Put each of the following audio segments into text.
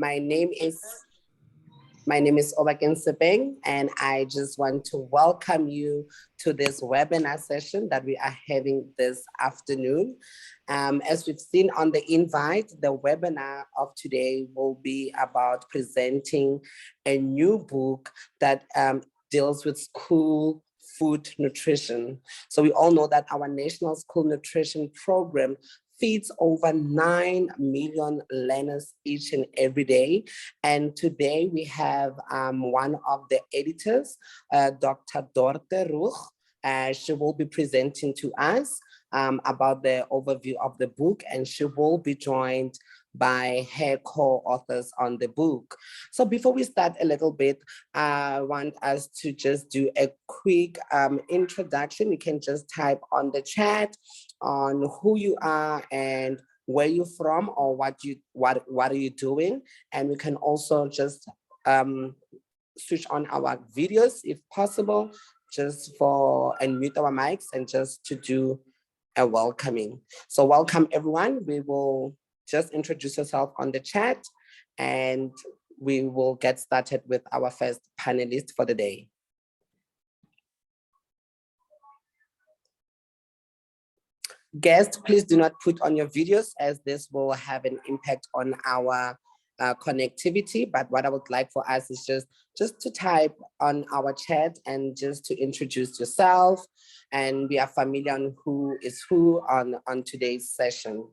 My name is Obakeng Sepeng, and I just want to welcome you to this webinar session that we are having this afternoon. As we've seen on the invite, the webinar of today will be about presenting a new book that deals with school food nutrition. So we all know that our National School Nutrition Program feeds over 9 million learners each and every day. And today we have one of the editors, Dr. Dorte Ruge. She will be presenting to us about the overview of the book, and she will be joined by her co-authors on the book. So before we start a little bit, I want us to just do a quick introduction. You can just type on the chat on who you are and where you're from, or what are you doing. And we can also just switch on our videos if possible, just for unmute our mics and just to do a welcoming. So welcome everyone. We will just introduce yourself on the chat and we will get started with our first panelist for the day. Guests, please do not put on your videos, as this will have an impact on our connectivity. But what I would like for us is just to type on our chat and just to introduce yourself, and we are familiar on who is who on today's session.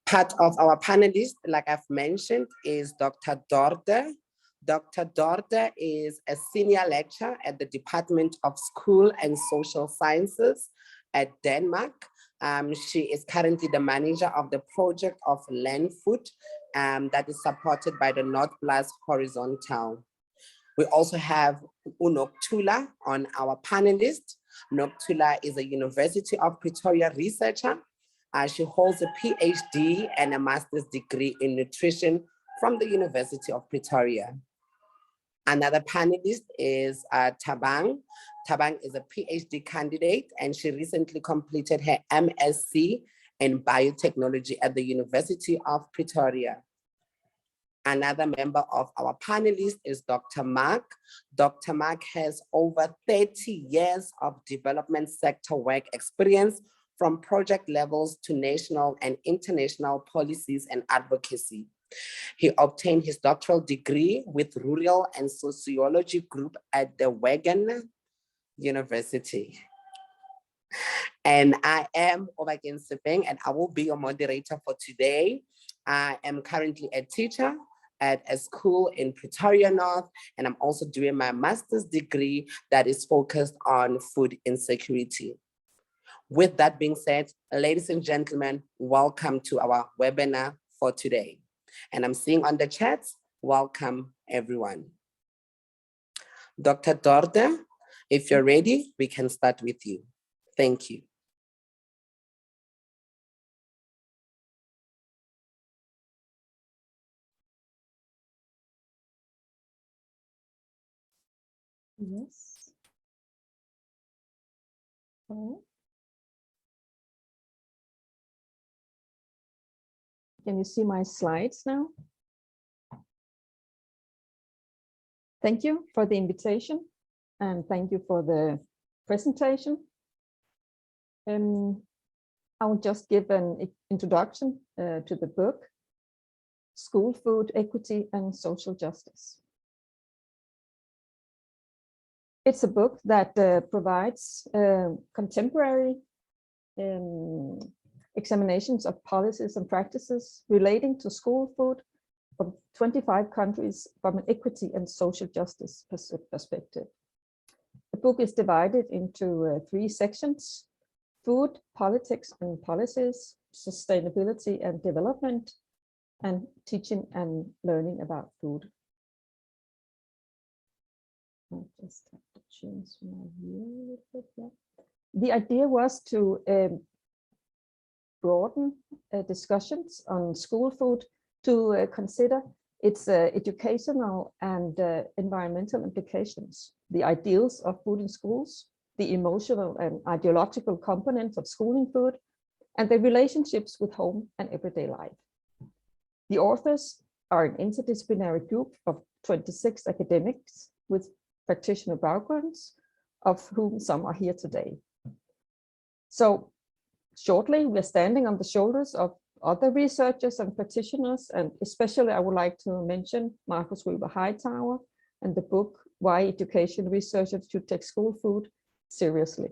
Part of our panelists, like I've mentioned, is Dr. Dorte. Dr. Dorte is a senior lecturer at the Department of School and Social Sciences at Denmark. She is currently the manager of the project of Land Food that is supported by the North Plus Horizontal. We also have Nokuthula on our panelist. Nokuthula is a University of Pretoria researcher. She holds a PhD and a master's degree in nutrition from the University of Pretoria. Another panelist is Thabang. Thabang is a PhD candidate, and she recently completed her MSc in biotechnology at the University of Pretoria. Another member of our panelists is Dr. Marc. Dr. Marc has over 30 years of development sector work experience, from project levels to national and international policies and advocacy. He obtained his doctoral degree with Rural and Sociology group at the Wegerif University. And I am Obakeng Sepeng, and I will be your moderator for today. I am currently a teacher at a school in Pretoria North, and I'm also doing my master's degree that is focused on food insecurity. With that being said, ladies and gentlemen, welcome to our webinar for today. And I'm seeing on the chat, welcome everyone. Dr. Dorte, if you're ready, we can start with you. Thank you. Yes. Oh. Can you see my slides now? Thank you for the invitation, and thank you for the presentation. I'll just give an introduction to the book, School Food Equity and Social Justice. It's a book that provides contemporary examinations of policies and practices relating to school food from 25 countries from an equity and social justice perspective. The book is divided into 3 sections: food, politics and policies, sustainability and development, and teaching and learning about food. I just have to change my view a little bit. Yeah. The idea was to broaden discussions on school food to consider its educational and environmental implications, the ideals of food in schools, the emotional and ideological components of schooling food, and their relationships with home and everyday life. The authors are an interdisciplinary group of 26 academics with practitioner backgrounds, of whom some are here today. So shortly, we're standing on the shoulders of other researchers and practitioners, and especially I would like to mention Marcus Weber-Hightower and the book, Why Education Researchers Should Take School Food Seriously.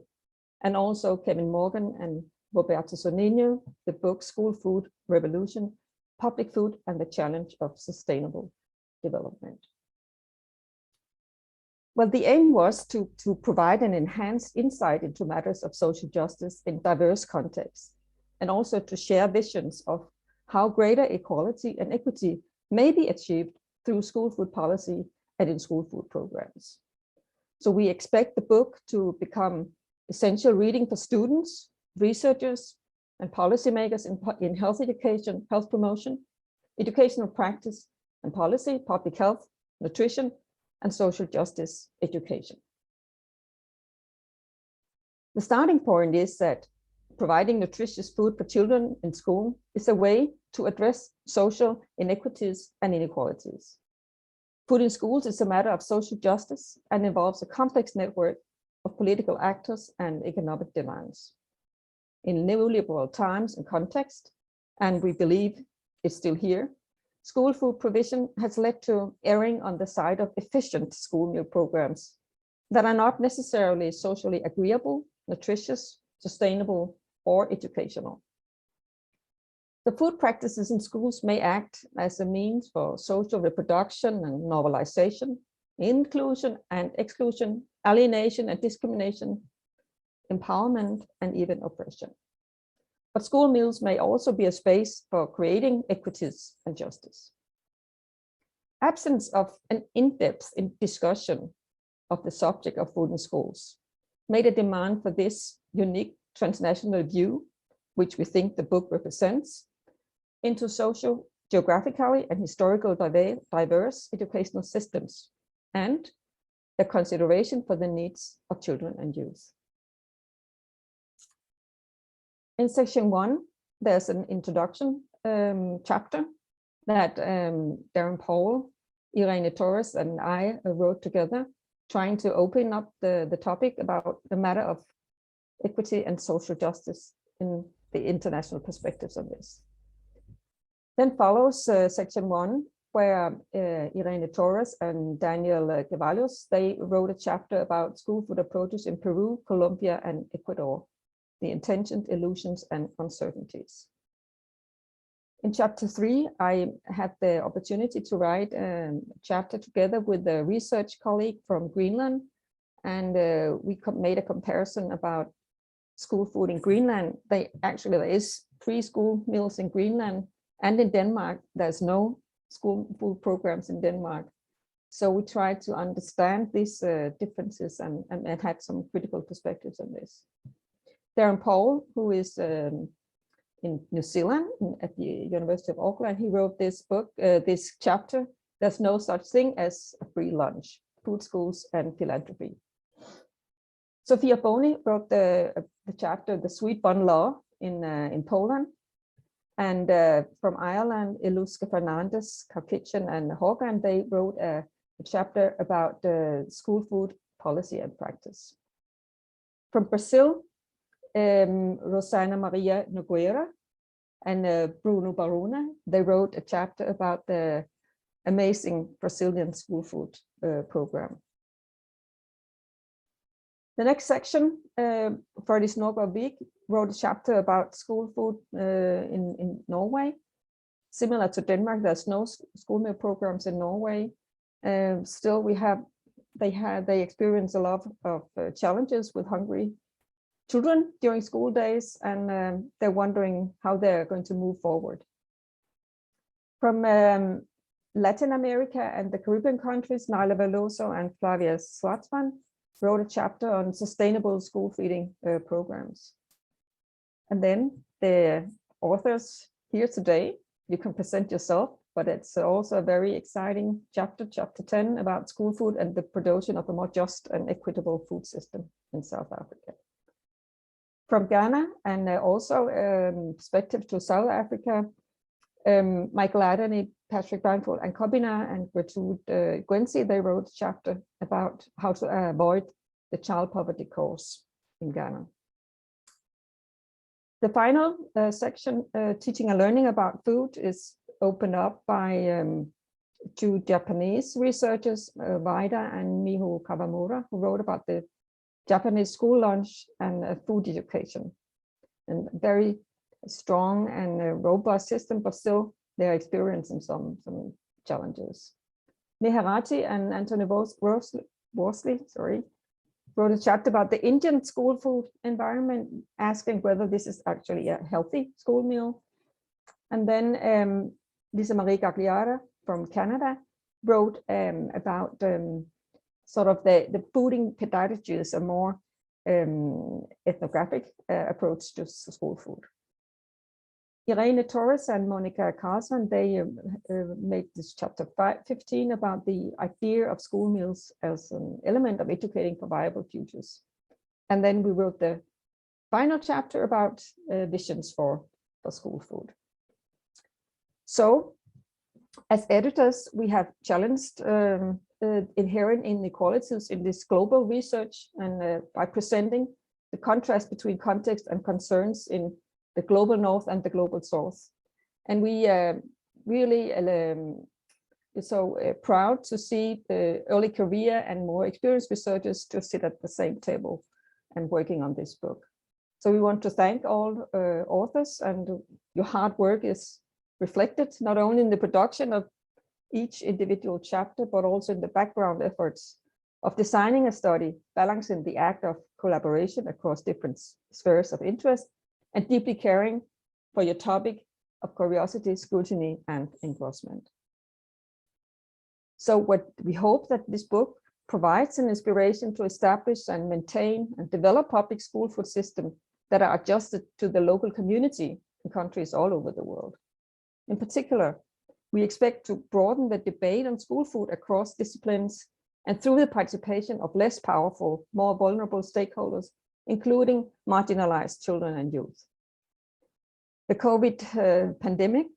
And also Kevin Morgan and Roberto Sonino, the book, School Food Revolution, Public Food and the Challenge of Sustainable Development. Well, the aim was to provide an enhanced insight into matters of social justice in diverse contexts, and also to share visions of how greater equality and equity may be achieved through school food policy and in school food programs. So we expect the book to become essential reading for students, researchers, and policymakers in health education, health promotion, educational practice and policy, public health, nutrition, and social justice education. The starting point is that providing nutritious food for children in school is a way to address social inequities and inequalities. Food in schools is a matter of social justice and involves a complex network of political actors and economic demands. In neoliberal times and context, and we believe it's still here, school food provision has led to erring on the side of efficient school meal programs that are not necessarily socially agreeable, nutritious, sustainable, or educational. The food practices in schools may act as a means for social reproduction and normalization, inclusion and exclusion, alienation and discrimination, empowerment, and even oppression. But school meals may also be a space for creating equities and justice. Absence of an in-depth discussion of the subject of food in schools made a demand for this unique transnational view, which we think the book represents, into social, geographically, and historical diverse educational systems, and the consideration for the needs of children and youth. In section 1, there's an introduction chapter that Darren Paul, Irene Torres, and I wrote together, trying to open up the topic about the matter of equity and social justice in the international perspectives of this. Then follows section 1, where Irene Torres and Daniel Ceballos, they wrote a chapter about school food approaches in Peru, Colombia, and Ecuador, the intentions, illusions, and uncertainties. In chapter 3, I had the opportunity to write a chapter together with a research colleague from Greenland, and we made a comparison about school food in Greenland. There is 3 school meals in Greenland, and in Denmark, there's no school food programs in Denmark. So we tried to understand these differences and had some critical perspectives on this. Darren Paul, who is in New Zealand at the University of Auckland, he wrote this book, this chapter, There's No Such Thing as a Free Lunch, Food Schools and Philanthropy. Sophia Boni wrote the chapter, The Sweet Bun Law in Poland. And from Ireland, Iluska Fernandez, Karkitchen, and Horgan, they wrote a chapter about school food policy and practice. From Brazil, Rosana Maria Nogueira and Bruno Barona, they wrote a chapter about the amazing Brazilian school food program. The next section, Ferdis Norgård wrote a chapter about school food in Norway. Similar to Denmark, there's no school meal programs in Norway. Still, they experience a lot of challenges with hungry children during school days, and they're wondering how they're going to move forward. From Latin America and the Caribbean countries, Naila Veloso and Flavia Schwartzman wrote a chapter on sustainable school feeding programs. And then the authors here today, you can present yourself, but it's also a very exciting chapter, chapter 10, about school food and the production of a more just and equitable food system in South Africa. From Ghana, and also perspective to South Africa, Michael Adderley, Patrick Bamford, and Kobina and Gertrude Gwensi, they wrote a chapter about how to avoid the child poverty course in Ghana. The final section, teaching and learning about food, is opened up by two Japanese researchers, Vaida and Miho Kawamura, who wrote about the Japanese school lunch and food education. And very strong and robust system, but still they're experiencing some challenges. Meharati and Anthony Worsley, wrote a chapter about the Indian school food environment, asking whether this is actually a healthy school meal. And then Lisa Marie Gagliara from Canada wrote about sort of the fooding pedagogies, a more ethnographic approach to school food. Irene Torres and Monica Carlson, they made this chapter 15 about the idea of school meals as an element of educating for viable futures. And then we wrote the final chapter about visions for school food. So as editors, we have challenged inherent inequalities in this global research, and by presenting the contrast between context and concerns in the global north and the global south. And we really so proud to see the early career and more experienced researchers to sit at the same table and working on this book. So we want to thank all authors, and your hard work is reflected not only in the production of each individual chapter, but also in the background efforts of designing a study, balancing the act of collaboration across different spheres of interest, and deeply caring for your topic of curiosity, scrutiny, and engrossment. So what we hope that this book provides an inspiration to establish and maintain and develop public school food systems that are adjusted to the local community in countries all over the world. In particular, we expect to broaden the debate on school food across disciplines and through the participation of less powerful, more vulnerable stakeholders, including marginalized children and youth. The COVID pandemic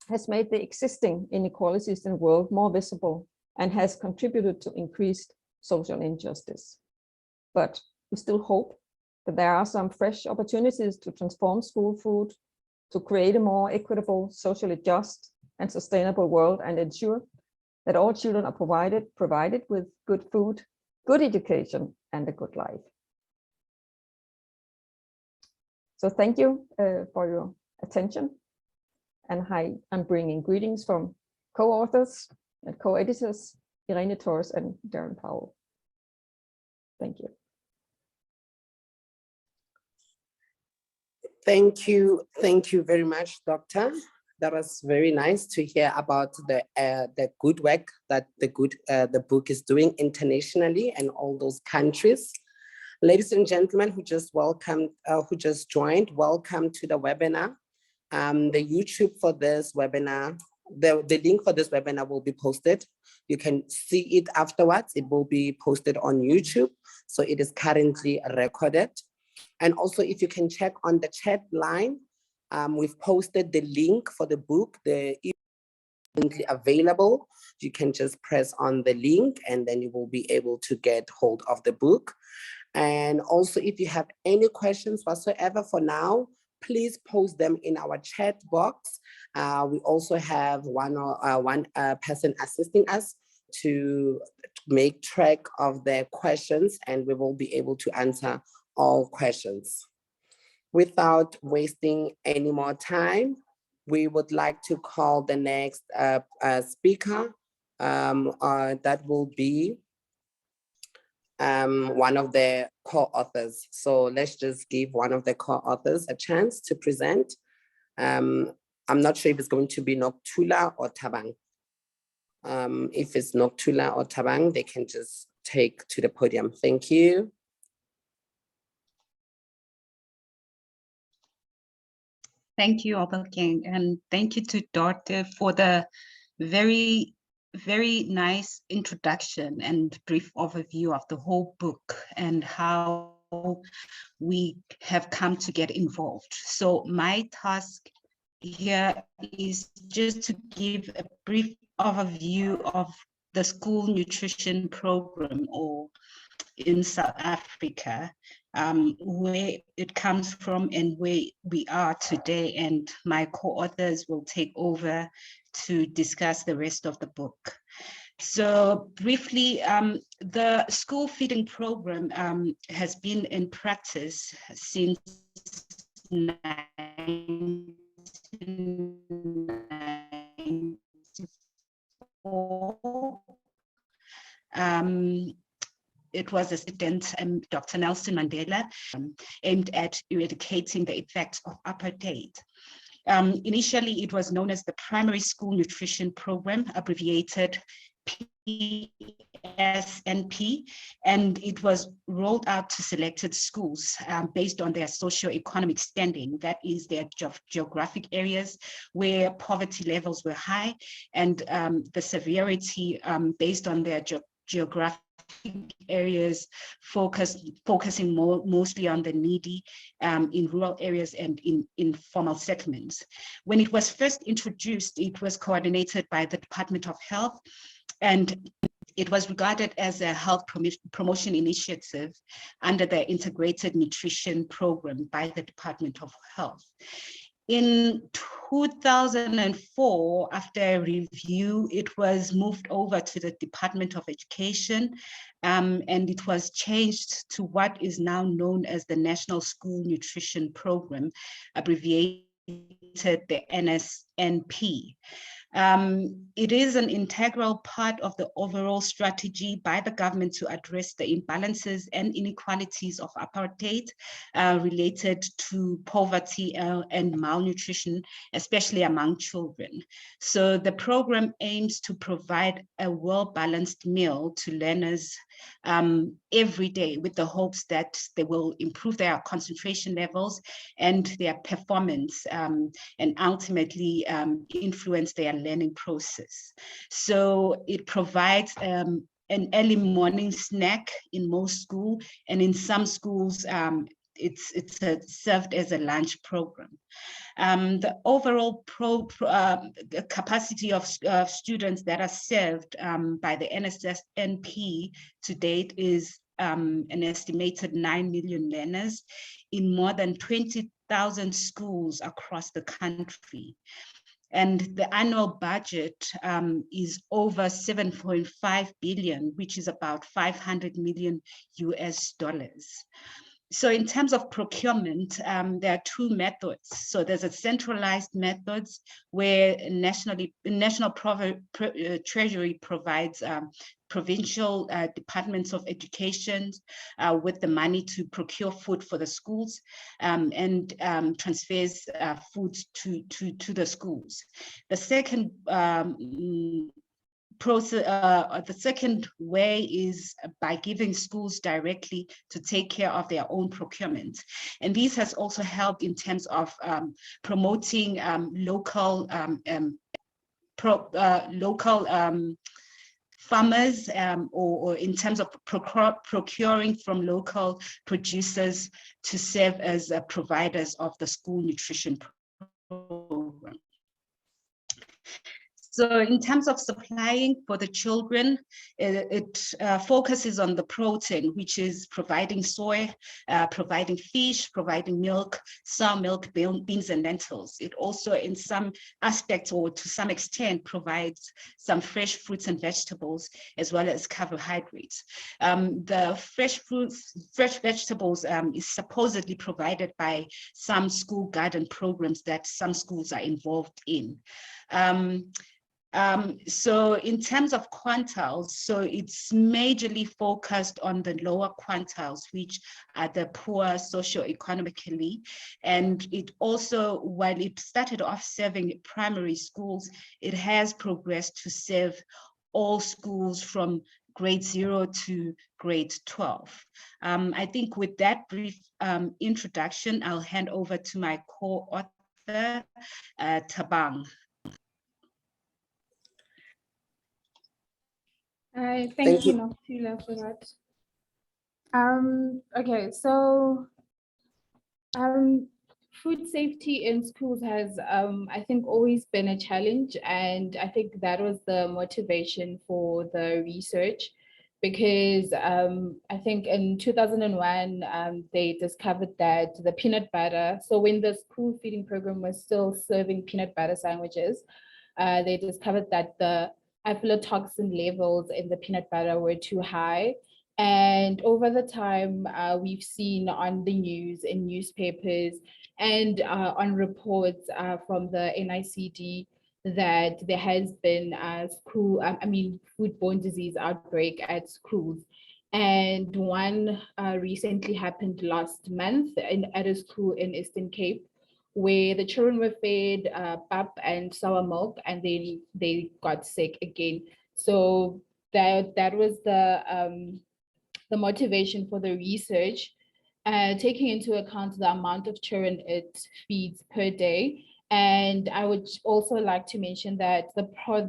has made the existing inequalities in the world more visible and has contributed to increased social injustice. But we still hope that there are some fresh opportunities to transform school food, to create a more equitable, socially just, and sustainable world, and ensure that all children are provided with good food, good education, and a good life. So thank you for your attention. And I'm bringing greetings from co-authors and co-editors, Irene Torres and Darren Powell. Thank you. Thank you very much, Doctor. That was very nice to hear about the good work that the book is doing internationally and all those countries. Ladies and gentlemen who just joined, welcome to the webinar. The YouTube for this webinar, the link for this webinar will be posted. You can see it afterwards. It will be posted on YouTube. So it is currently recorded. And also, if you can check on the chat line, we've posted the link for the book, the currently available. You can just press on the link and then you will be able to get hold of the book. And also, if you have any questions whatsoever for now, please post them in our chat box. We also have one person assisting us to make track of their questions, and we will be able to answer all questions. Without wasting any more time, we would like to call the next speaker. That will be one of the co-authors. So let's just give one of the co-authors a chance to present. I'm not sure if it's going to be Nokuthula or Thabang. If it's Nokuthula or Thabang, they can just take to the podium. Thank you. Thank you, Obakeng, and thank you to Dorte for the very nice introduction and brief overview of the whole book and how we have come to get involved. So my task here is just to give a brief overview of the school nutrition program or in South Africa, where it comes from and where we are today, and my co-authors will take over to discuss the rest of the book. So briefly, the school feeding program has been in practice since 1994. It was a student, Dr. Nelson Mandela, aimed at eradicating the effects of apartheid. Initially, it was known as the Primary School Nutrition Program, abbreviated PSNP, and it was rolled out to selected schools based on their socio-economic standing, that is their geographic areas where poverty levels were high, and the severity based on their geographic areas, focusing mostly on the needy in rural areas and in informal settlements. When it was first introduced, it was coordinated by the Department of Health, and it was regarded as a health promotion initiative under the Integrated Nutrition Program by the Department of Health. In 2004, after a review, it was moved over to the Department of Education, and it was changed to what is now known as the National School Nutrition Program, abbreviated the NSNP. It is an integral part of the overall strategy by the government to address the imbalances and inequalities of apartheid related to poverty and malnutrition, especially among children. So the program aims to provide a well-balanced meal to learners every day, with the hopes that they will improve their concentration levels and their performance, and ultimately influence their learning process. So it provides an early morning snack in most schools, and in some schools it's served as a lunch program. The overall the capacity of students that are served by the NSNP to date is an estimated 9 million learners in more than 20,000 schools across the country. And the annual budget is over 7.5 billion, which is about 500 million US dollars. So in terms of procurement, there are two methods. So there's a centralized methods where National Treasury provides provincial departments of education with the money to procure food for the schools, and transfers food to the schools. The second the second way is by giving schools directly to take care of their own procurement. And this has also helped in terms of promoting local farmers, or in terms of procuring from local producers to serve as providers of the school nutrition program. So in terms of supplying for the children, it focuses on the protein, which is providing soy, providing fish, providing milk, some milk, beans, and lentils. It also, in some aspects or to some extent, provides some fresh fruits and vegetables, as well as carbohydrates. The fresh vegetables is supposedly provided by some school garden programs that some schools are involved in. So in terms of quantiles, so it's majorly focused on the lower quantiles, which are the poor socioeconomically. And it also, while it started off serving primary schools, it has progressed to serve all schools from grade 0 to grade 12. I think with that brief introduction, I'll hand over to my co-author, Thabang. Thank you, Nokuthula, for that. Okay, so food safety in schools has, I think, always been a challenge, and I think that was the motivation for the research, because I think in 2001 they discovered that the peanut butter. So when the school feeding program was still serving peanut butter sandwiches, they discovered that the aflatoxin levels in the peanut butter were too high. And over the time, we've seen on the news, in newspapers, and on reports from the NICD that there has been foodborne disease outbreak at schools. And one recently happened last month at a school in Eastern Cape, where the children were fed pap and sour milk, and then they got sick again. So that was the motivation for the research, taking into account the amount of children it feeds per day. And I would also like to mention that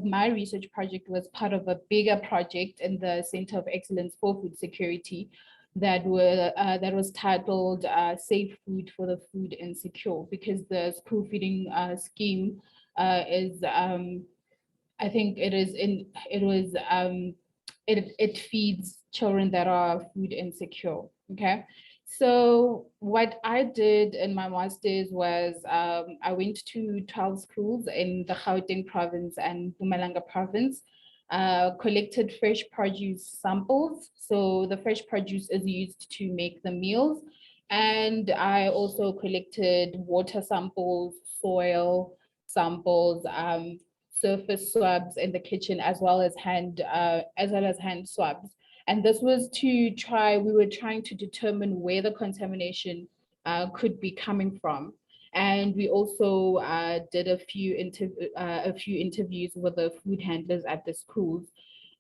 my research project was part of a bigger project in the Center of Excellence for Food Security that was titled Safe Food for the Food Insecure, because the school feeding scheme is, I think it feeds children that are food insecure. Okay, so what I did in my master's was I went to 12 schools in the Gauteng province and Mpumalanga province, collected fresh produce samples. So the fresh produce is used to make the meals. And I also collected water samples, soil samples, surface swabs in the kitchen, as well as hand swabs. And this was we were trying to determine where the contamination could be coming from. And we also did a few interviews with the food handlers at the schools.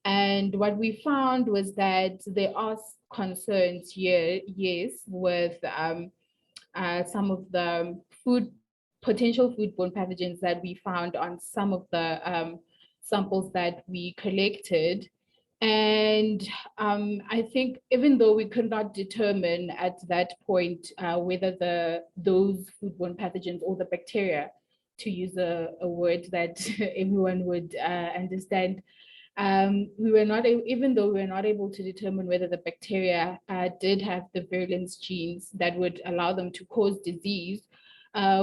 And what we found was that there are concerns here, yes, with some of the potential foodborne pathogens that we found on some of the samples that we collected. And I think even though we could not determine at that point whether those foodborne pathogens or the bacteria, to use a word that everyone would understand, even though we were not able to determine whether the bacteria did have the virulence genes that would allow them to cause disease,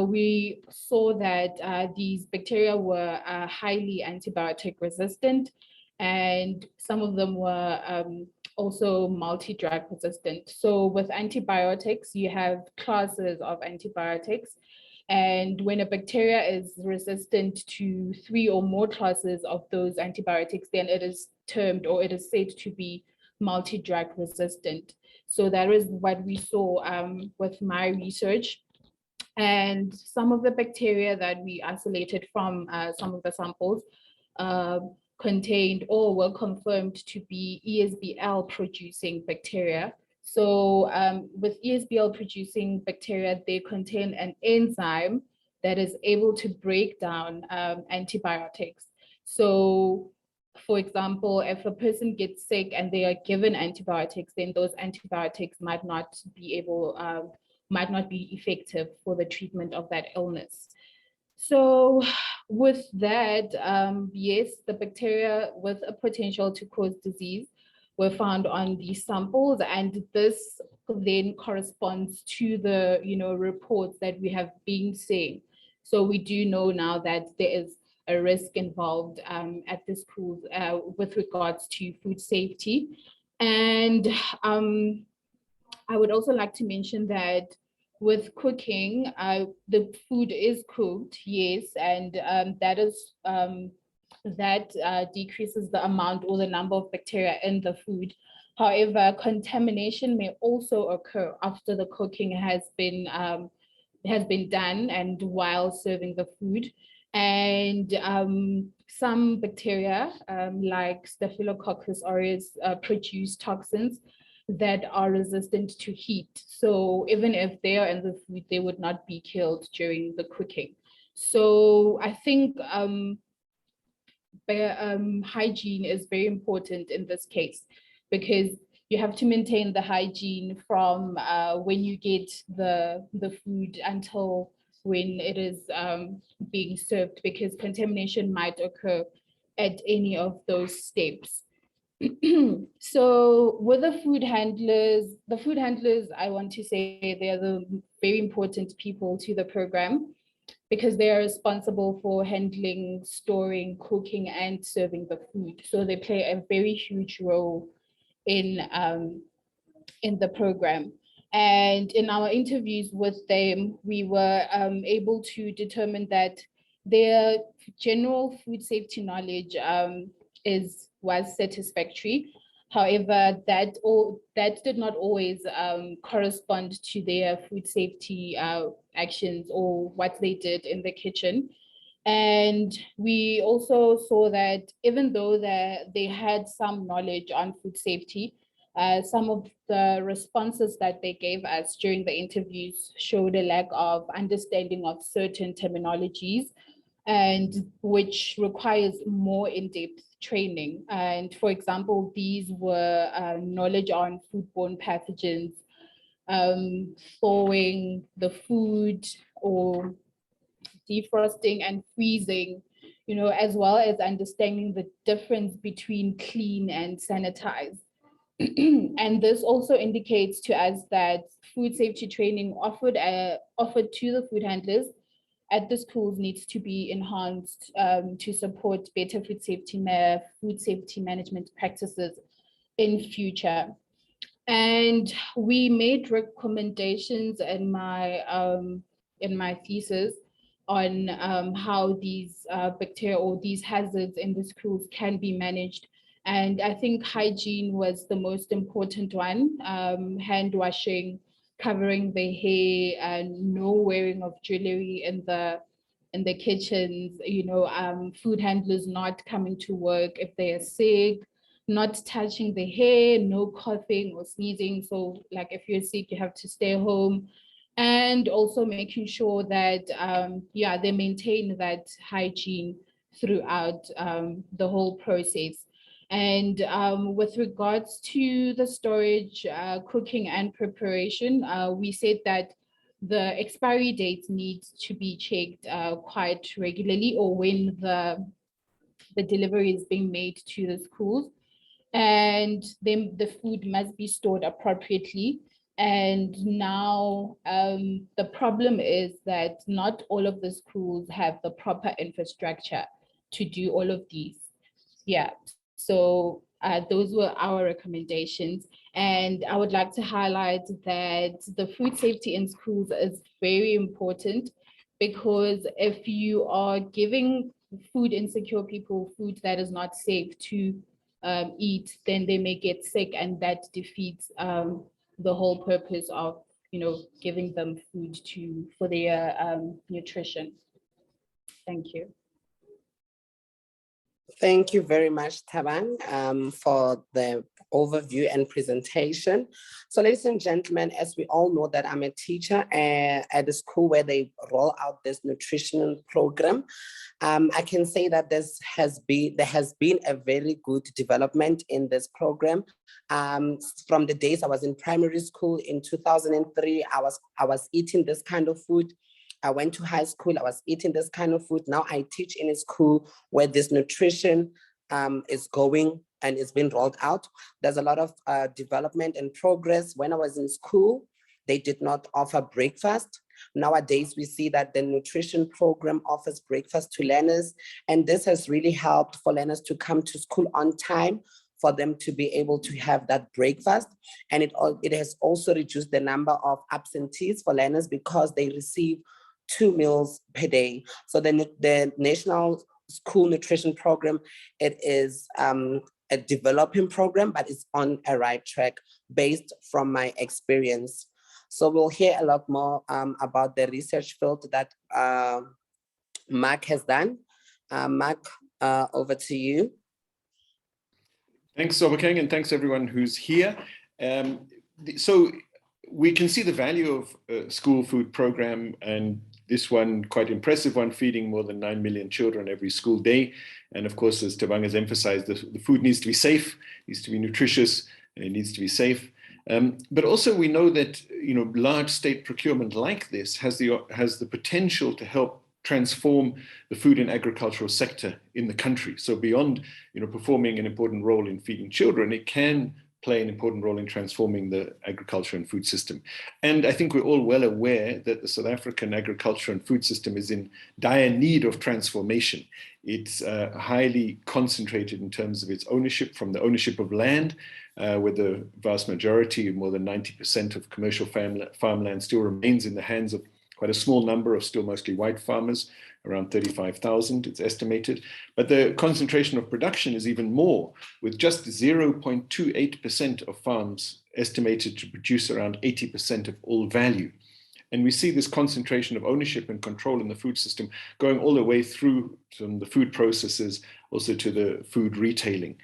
we saw that these bacteria were highly antibiotic resistant, and some of them were also multi-drug resistant. So with antibiotics, you have classes of antibiotics. And when a bacteria is resistant to 3 or more classes of those antibiotics, then it is termed, or it is said to be multi-drug resistant. So that is what we saw with my research. And some of the bacteria that we isolated from some of the samples contained or were confirmed to be ESBL producing bacteria. So with ESBL producing bacteria, they contain an enzyme that is able to break down antibiotics. So for example, if a person gets sick and they are given antibiotics, then those antibiotics might not be effective for the treatment of that illness. So with that, yes, the bacteria with a potential to cause disease were found on these samples, and this then corresponds to the reports that we have been seeing. So we do know now that there is a risk involved at the schools with regards to food safety. And I would also like to mention that with cooking, the food is cooked, yes, and that decreases the amount or the number of bacteria in the food. However, contamination may also occur after the cooking has been done and while serving the food. And some bacteria like Staphylococcus aureus produce toxins that are resistant to heat. So even if they are in the food, they would not be killed during the cooking. So I think hygiene is very important in this case, because you have to maintain the hygiene from when you get the food until when it is being served, because contamination might occur at any of those steps. So with the food handlers, I want to say they are the very important people to the program, because they are responsible for handling, storing, cooking, and serving the food. So they play a very huge role in the program. And in our interviews with them, we were able to determine that their general food safety knowledge was satisfactory. However, that did not always correspond to their food safety actions or what they did in the kitchen. And we also saw that even though they had some knowledge on food safety, some of the responses that they gave us during the interviews showed a lack of understanding of certain terminologies, and which requires more in-depth training. And for example, these were knowledge on foodborne pathogens, thawing the food or defrosting and freezing, as well as understanding the difference between clean and sanitized. And this also indicates to us that food safety training offered to the food handlers at the schools needs to be enhanced to support better food safety management practices in future. And we made recommendations in my thesis on how these bacteria or these hazards in the schools can be managed. And I think hygiene was the most important one, hand washing, covering the hair, and no wearing of jewelry in the kitchens, food handlers not coming to work if they are sick, not touching the hair, no coughing or sneezing. So like if you're sick, you have to stay home. And also making sure that, they maintain that hygiene throughout the whole process. And with regards to the storage, cooking and preparation, we said that the expiry dates need to be checked quite regularly, or when the delivery is being made to the schools. And then the food must be stored appropriately. And now the problem is that not all of the schools have the proper infrastructure to do all of these. Yeah, so those were our recommendations. And I would like to highlight that the food safety in schools is very important, because if you are giving food insecure people food that is not safe to eat, then they may get sick, and that defeats the whole purpose of giving them food for their nutrition. Thank you. Thank you very much, Thabang, for the overview and presentation. So ladies and gentlemen, as we all know that I'm a teacher at a school where they roll out this nutritional program, I can say that there has been a very good development in this program. From the days I was in primary school in 2003, I was eating this kind of food. I went to high school, I was eating this kind of food. Now I teach in a school where this nutrition is going and it's been rolled out. There's a lot of development and progress. When I was in school, they did not offer breakfast. Nowadays, we see that the nutrition program offers breakfast to learners, and this has really helped for learners to come to school on time, for them to be able to have that breakfast. And it has also reduced the number of absentees for learners, because they receive 2 meals per day. So the National School Nutrition Program, it is a developing program, but it's on a right track based from my experience. So we'll hear a lot more about the research field that Marc has done. Marc, over to you. Thanks, Obakeng, and thanks everyone who's here. So we can see the value of a school food program, and this one, quite impressive one, feeding more than 9 million children every school day. And of course, as Thabang has emphasized, the food needs to be safe, needs to be nutritious, and it needs to be safe. But also we know that large state procurement like this has the potential to help transform the food and agricultural sector in the country. So beyond performing an important role in feeding children, it can play an important role in transforming the agriculture and food system. And I think we're all well aware that the South African agriculture and food system is in dire need of transformation. It's highly concentrated in terms of its ownership, from the ownership of land, where the vast majority, more than 90% of commercial farmland still remains in the hands of quite a small number of still mostly white farmers, around 35,000, it's estimated. But the concentration of production is even more, with just 0.28% of farms estimated to produce around 80% of all value. And we see this concentration of ownership and control in the food system going all the way through from the food processes, also to the food retailing.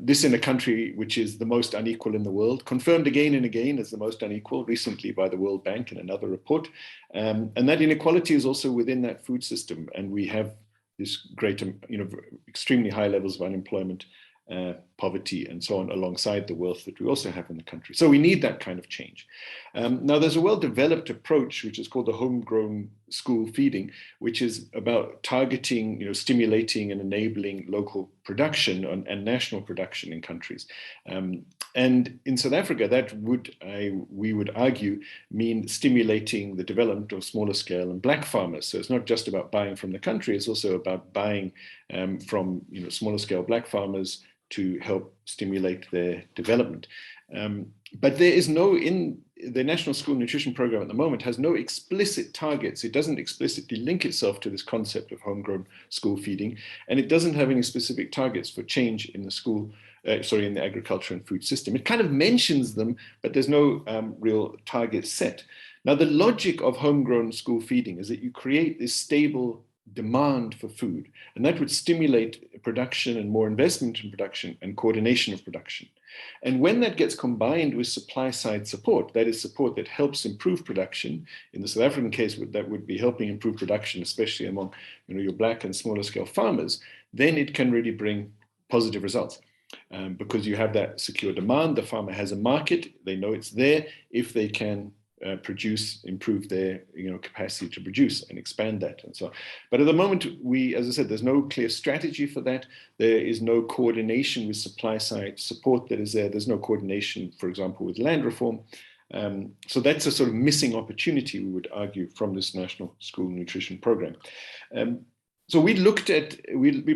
This in a country which is the most unequal in the world, confirmed again and again as the most unequal recently by the World Bank in another report. And that inequality is also within that food system. And we have this great, extremely high levels of unemployment, poverty, and so on, alongside the wealth that we also have in the country. So we need that kind of change. Now, there's a well-developed approach, which is called the homegrown school feeding, which is about targeting, stimulating and enabling local production and national production in countries. And in South Africa, that would, we would argue, mean stimulating the development of smaller scale and black farmers. So it's not just about buying from the country, it's also about buying from smaller scale black farmers to help stimulate their development. But there is no, in the National School Nutrition Program at the moment, has no explicit targets. It doesn't explicitly link itself to this concept of homegrown school feeding, and it doesn't have any specific targets for change in the school, in the agriculture and food system. It kind of mentions them, but there's no real target set. Now, the logic of homegrown school feeding is that you create this stable demand for food, and that would stimulate production and more investment in production and coordination of production. And when that gets combined with supply side support, that is support that helps improve production, in the South African case, that would be helping improve production, especially among your black and smaller scale farmers, then it can really bring positive results. Because you have that secure demand, the farmer has a market, they know it's there. If they can improve their capacity to produce and expand that and so on. But at the moment, as I said, there's no clear strategy for that. There is no coordination with supply side support that is there. There's no coordination, for example, with land reform. So that's a sort of missing opportunity, we would argue, from this National School Nutrition Program. So we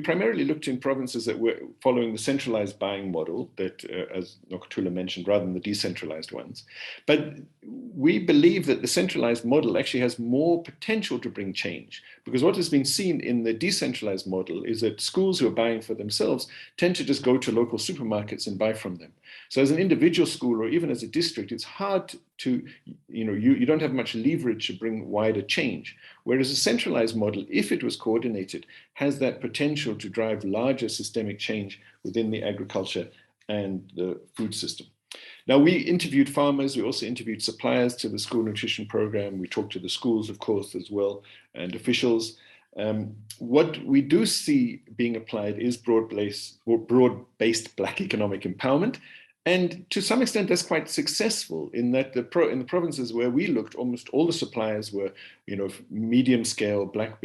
primarily looked in provinces that were following the centralized buying model that, as Nokuthula mentioned, rather than the decentralized ones. But we believe that the centralized model actually has more potential to bring change, because what has been seen in the decentralized model is that schools who are buying for themselves tend to just go to local supermarkets and buy from them. So as an individual school or even as a district, it's hard to, you don't have much leverage to bring wider change. Whereas a centralized model, if it was coordinated, has that potential to drive larger systemic change within the agriculture and the food system. Now, we interviewed farmers, we also interviewed suppliers to the school nutrition program. We talked to the schools, of course, as well, and officials. What we do see being applied is broad-based Black economic empowerment. And to some extent, that's quite successful in that in the provinces where we looked, almost all the suppliers were, medium scale Black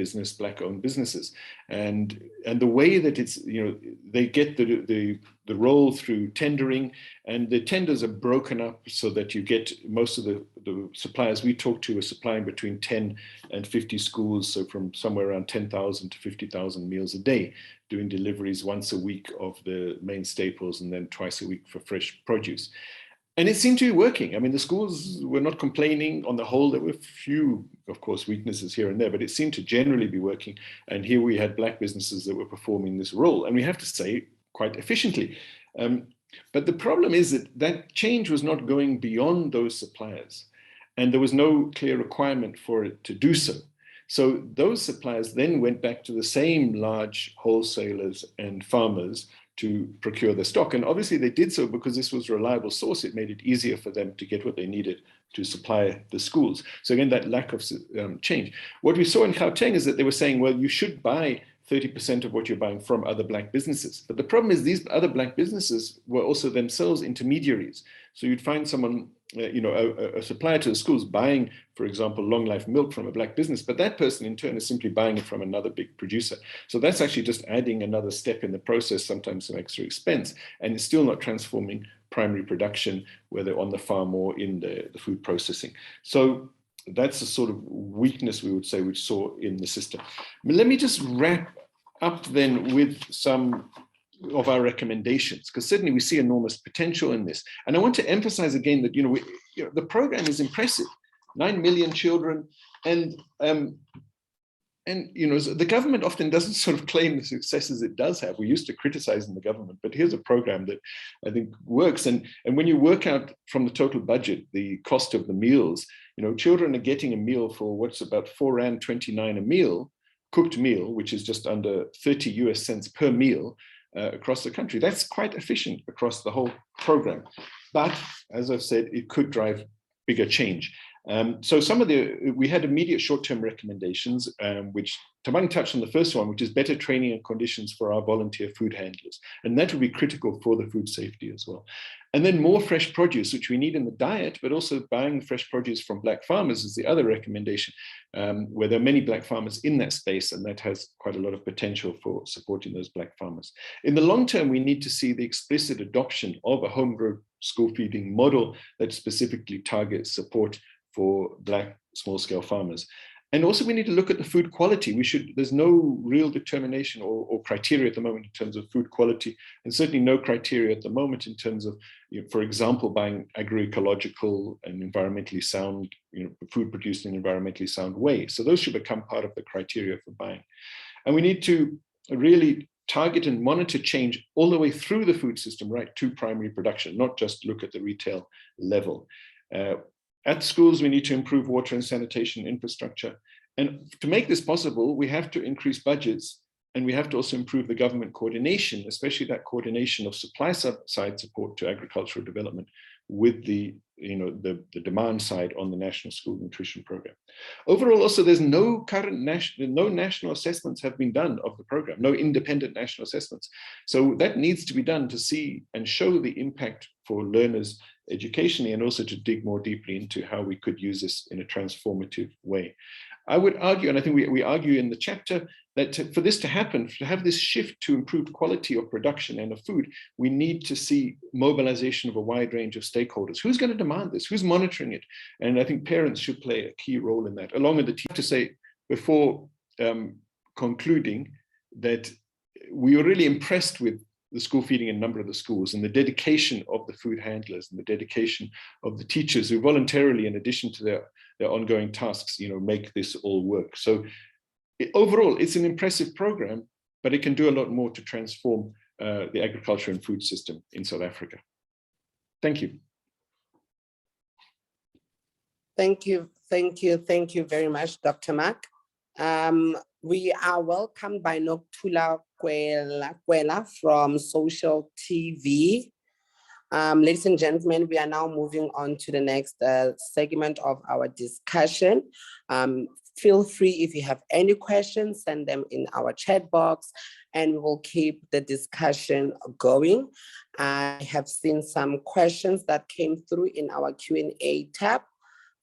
owned businesses. And the way that it's, they get the role through tendering, and the tenders are broken up so that you get most of the suppliers we talked to are supplying between 10 and 50 schools. So from somewhere around 10,000 to 50,000 meals a day, doing deliveries once a week of the main staples and then twice a week for fresh produce. And it seemed to be working. I mean, the schools were not complaining on the whole. There were few, of course, weaknesses here and there, but it seemed to generally be working. And here we had Black businesses that were performing this role. And we have to say, quite efficiently. But the problem is that change was not going beyond those suppliers. And there was no clear requirement for it to do so. So those suppliers then went back to the same large wholesalers and farmers to procure the stock. And obviously they did so because this was a reliable source. It made it easier for them to get what they needed to supply the schools. So again, that lack of change. What we saw in Gauteng is that they were saying, well, you should buy 30% of what you're buying from other Black businesses. But the problem is these other Black businesses were also themselves intermediaries. So you'd find someone, a supplier to the schools buying, for example, long life milk from a Black business, but that person in turn is simply buying it from another big producer. So that's actually just adding another step in the process, sometimes some extra expense, and it's still not transforming primary production, whether on the farm or in the food processing. So that's the sort of weakness we would say we saw in the system. But let me just wrap up then with some of our recommendations, because certainly we see enormous potential in this. And I want to emphasize again that the program is impressive, 9 million children, and the government often doesn't sort of claim the successes it does have. We used to criticize the government, but here's a program that I think works. And when you work out from the total budget, the cost of the meals, children are getting a meal for what's about R4.29 a meal, cooked meal, which is just under 30 US cents per meal across the country. That's quite efficient across the whole program. But as I've said, it could drive bigger change. So we had immediate short-term recommendations, which Thabang touched on the first one, which is better training and conditions for our volunteer food handlers. And that would be critical for the food safety as well. And then more fresh produce, which we need in the diet, but also buying fresh produce from Black farmers is the other recommendation, where there are many Black farmers in that space, and that has quite a lot of potential for supporting those Black farmers. In the long term, we need to see the explicit adoption of a home-grown school feeding model that specifically targets support for Black small-scale farmers. And also we need to look at the food quality. There's no real determination or criteria at the moment in terms of food quality, and certainly no criteria at the moment in terms of, for example, buying agroecological and environmentally sound, food produced in an environmentally sound way. So those should become part of the criteria for buying. And we need to really target and monitor change all the way through the food system, right to primary production, not just look at the retail level. At schools, we need to improve water and sanitation infrastructure. And to make this possible, we have to increase budgets, and we have to also improve the government coordination, especially that coordination of supply side support to agricultural development with the demand side on the National School Nutrition Program. Overall, also, there's no national assessments have been done of the program, no independent national assessments. So that needs to be done to see and show the impact for learners educationally, and also to dig more deeply into how we could use this in a transformative way. I would argue, and I think we argue in the chapter, that for this to happen, to have this shift to improved quality of production and of food, we need to see mobilization of a wide range of stakeholders. Who's going to demand this? Who's monitoring it? And I think parents should play a key role in that, along with the team. To say before concluding that we were really impressed with the school feeding in a number of the schools, and the dedication of the food handlers and the dedication of the teachers who voluntarily, in addition to their ongoing tasks, make this all work. So overall, it's an impressive program, but it can do a lot more to transform the agriculture and food system in South Africa. Thank you. Thank you very much, Dr. Marc. We are welcomed by Nokuthula Vilakazi from Social TV. Ladies and gentlemen, we are now moving on to the next segment of our discussion. Feel free, if you have any questions, send them in our chat box, and we will keep the discussion going. I have seen some questions that came through in our Q&A tab.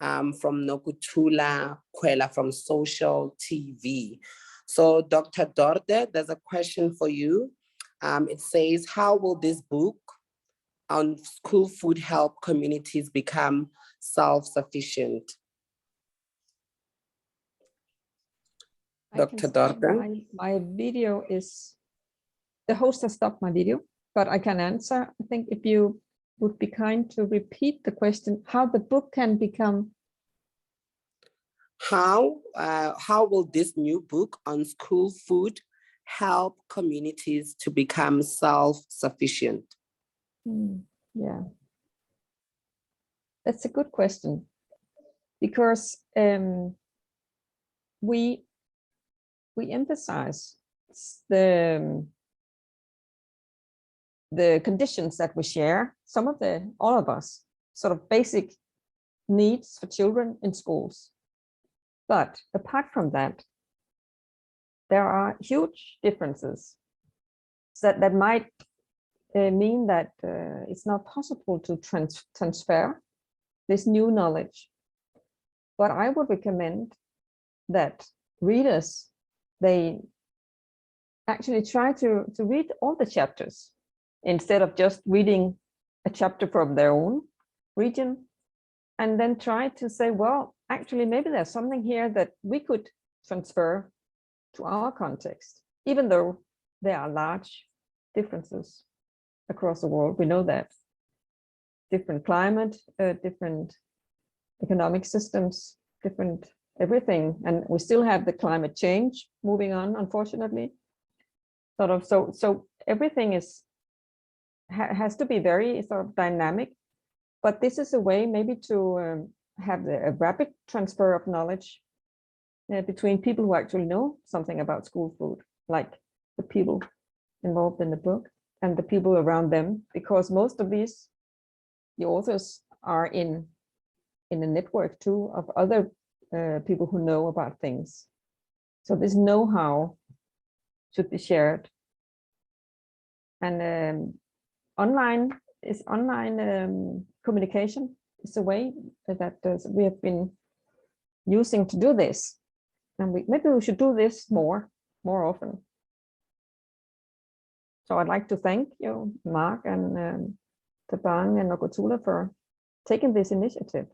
From Nokuthula Vilakazi from Social TV. So Dr. Dorte, there's a question for you. It says, how will this book on school food help communities become self-sufficient? Dr. Dorte? My video is, the host has stopped my video, but I can answer. I think if you would be kind to repeat the question, how the book can become. How will this new book on school food help communities to become self-sufficient? Yeah, that's a good question, because we emphasize the conditions that we share, all of us, sort of basic needs for children in schools. But apart from that, there are huge differences that might mean that it's not possible to transfer this new knowledge. But I would recommend that readers, they actually try to read all the chapters instead of just reading a chapter from their own region, and then try to say, well, actually, maybe there's something here that we could transfer to our context, even though there are large differences across the world. We know that different climate, different economic systems, different everything, and we still have the climate change moving on, unfortunately. So everything has to be very sort of dynamic, but this is a way maybe to have a rapid transfer of knowledge between people who actually know something about school food, like the people involved in the book and the people around them, because most of the authors are in a network too of other people who know about things. So this know-how should be shared. And online communication is a way that we have been using to do this. And maybe we should do this more often. So I'd like to thank you, Marc and Thabang and Nokuthula, for taking this initiative.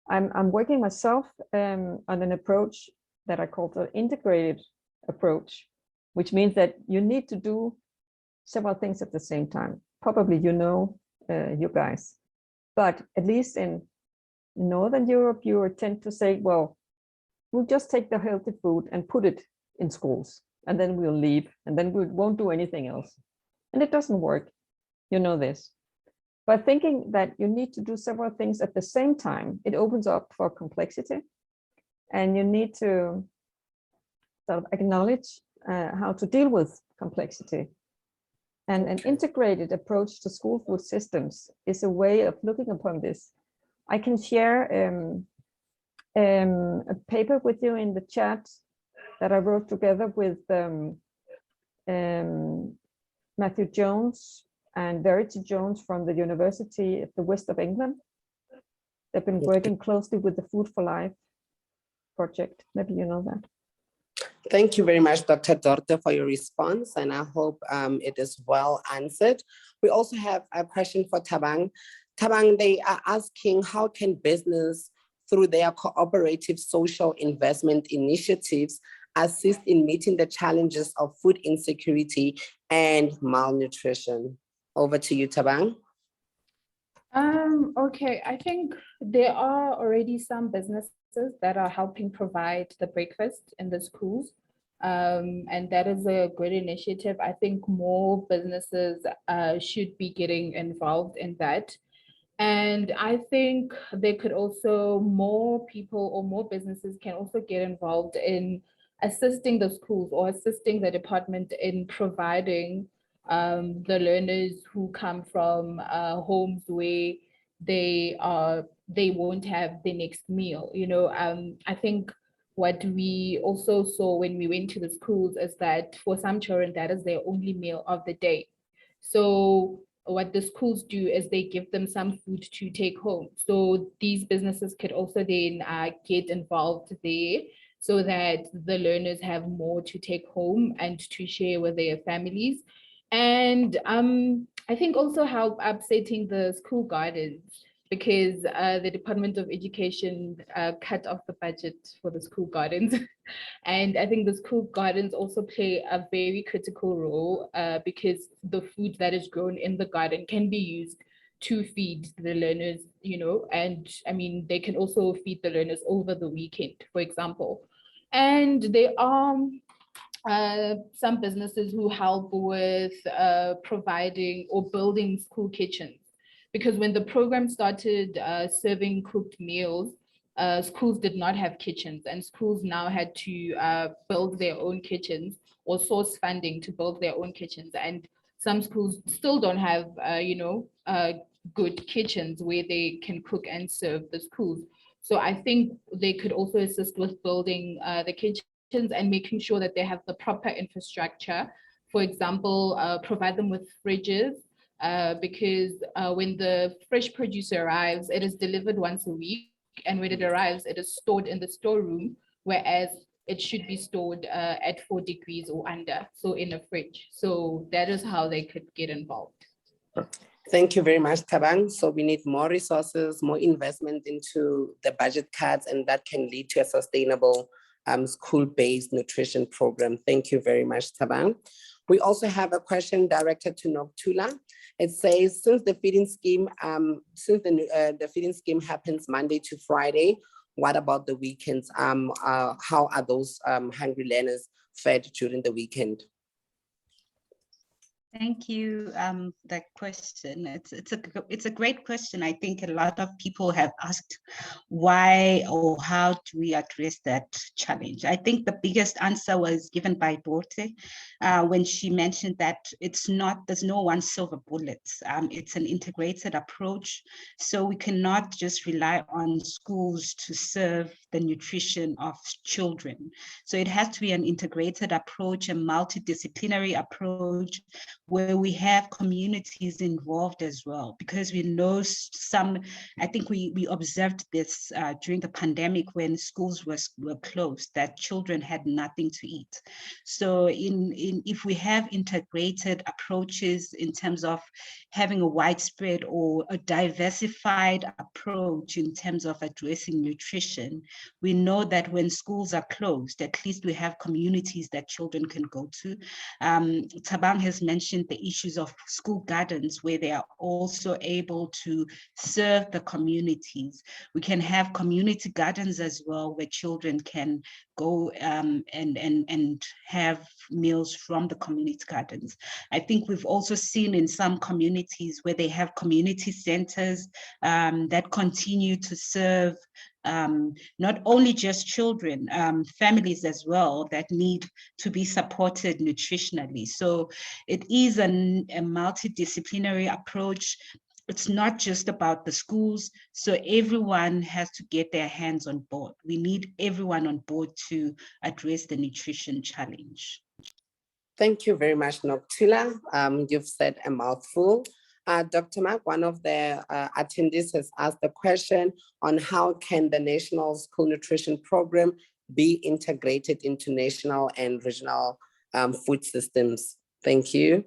I'm working myself on an approach that I call the integrated approach, which means that you need to do several things at the same time. Probably you guys, but at least in Northern Europe, you tend to say, well, we'll just take the healthy food and put it in schools, and then we'll leave, and then we won't do anything else. And it doesn't work, you know this. By thinking that you need to do several things at the same time, it opens up for complexity, and you need to sort of acknowledge how to deal with complexity. And an integrated approach to school food systems is a way of looking upon this. I can share a paper with you in the chat that I wrote together with Matthew Jones and Verity Jones from the University of the West of England. They've been working closely with the Food for Life project. Maybe you know that. Thank you very much, Dr. Dorte, for your response, and I hope it is well answered. We also have a question for Thabang. Thabang, they are asking, how can business, through their cooperative social investment initiatives, assist in meeting the challenges of food insecurity and malnutrition? Over to you, Thabang. Okay, I think there are already some businesses that are helping provide the breakfast in the schools. And that is a good initiative. I think more businesses should be getting involved in that. And I think there could also, more people or more businesses can also get involved in assisting the schools or assisting the department in providing the learners who come from homes where they won't have the next meal. I think what we also saw when we went to the schools is that for some children, that is their only meal of the day. So what the schools do is they give them some food to take home. So these businesses could also then get involved there so that the learners have more to take home and to share with their families. And I think also help upsetting the school gardens, because the Department of Education cut off the budget for the school gardens. And I think the school gardens also play a very critical role because the food that is grown in the garden can be used to feed the learners, and I mean, they can also feed the learners over the weekend, for example. And there are some businesses who help with providing or building school kitchens. Because when the program started serving cooked meals, schools did not have kitchens, and schools now had to build their own kitchens or source funding to build their own kitchens. And some schools still don't have, good kitchens where they can cook and serve the schools. So I think they could also assist with building the kitchens and making sure that they have the proper infrastructure. For example, provide them with fridges, because when the fresh produce arrives, it is delivered once a week. And when it arrives, it is stored in the storeroom, whereas it should be stored at 4 degrees or under, so in a fridge. So that is how they could get involved. Thank you very much, Thabang. So we need more resources, more investment into the budget cuts, and that can lead to a sustainable school-based nutrition program. Thank you very much, Thabang. We also have a question directed to Nokuthula. It says, since the feeding scheme, the feeding scheme happens Monday to Friday, what about the weekends? How are those hungry learners fed during the weekend? Thank you. That question. It's a great question. I think a lot of people have asked why or how do we address that challenge. I think the biggest answer was given by Dorte when she mentioned that there's no one silver bullet. It's an integrated approach. So we cannot just rely on schools to serve the nutrition of children. So it has to be an integrated approach, a multidisciplinary approach, where we have communities involved as well, because we know I think we observed this during the pandemic when schools were closed, that children had nothing to eat. So if we have integrated approaches in terms of having a widespread or a diversified approach in terms of addressing nutrition, we know that when schools are closed, at least we have communities that children can go to. Thabang has mentioned the issues of school gardens, where they are also able to serve the communities. We can have community gardens as well, where children can go and have meals from the community gardens. I think we've also seen in some communities where they have community centers that continue to serve not only just children, families as well that need to be supported nutritionally. So it is a multidisciplinary approach. It's not just about the schools, so everyone has to get their hands on board. We need everyone on board to address the nutrition challenge. Thank you very much, Nokuthula. You've said a mouthful. Dr. Marc, one of the attendees has asked the question on how can the National School Nutrition Program be integrated into national and regional food systems? Thank you.